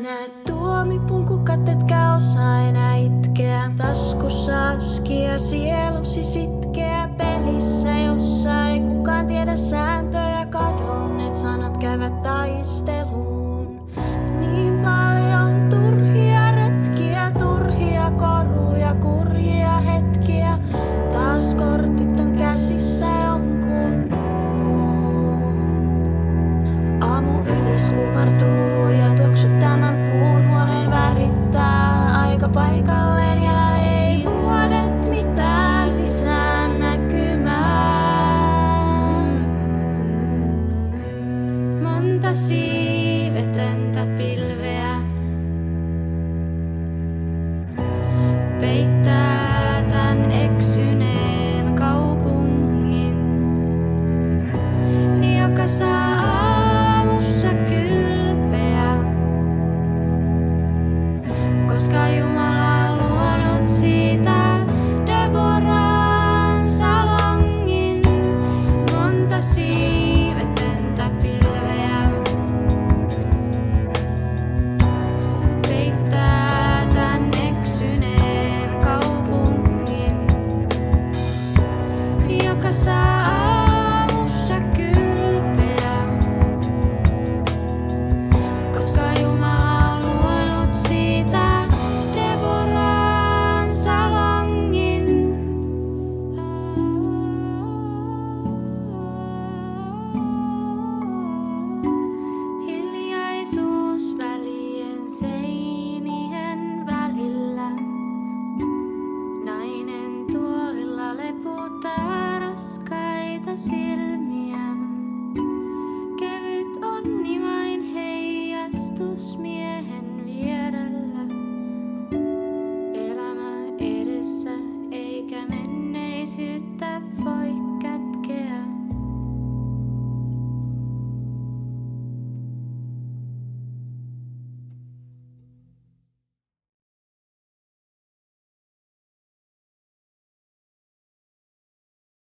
Näet tuomipun kukat, etkä osaa enää itkeä. Taskussa askia, sielusi sitkeä. Pelissä, jossa ei kukaan tiedä sääntöjä. Kadonneet sanat käyvät taisteluun. Niin paljon turhia retkiä, turhia koruja, kurjia hetkiä. Taas kortit on käsissä jonkun muun. Aamu ylis kumartuu ja tuoksut tämän puun huoneen värittää. Aika paikalleen ja ei vuodet mitään lisää näkymään. Monta siivetöntä pilveä peittää tän eksyneen kaupungin, joka saa aamussa kylpeä, koska Jumala on luonut siitä Deboraan salongin. Monta siivetöntä pilveä peittää tän eksyneen kaupungin, joka saa aamussa kylpeä, koska Jumala on luonut siitä Deboraan salongin. Hiljaisuus välien seinien välillä. Nainen tuolilla leputtaa raskaita silmiä. Kevyt onni vain heijastus miehen vierellä. Elämä edessä eikä menneisyyttä voi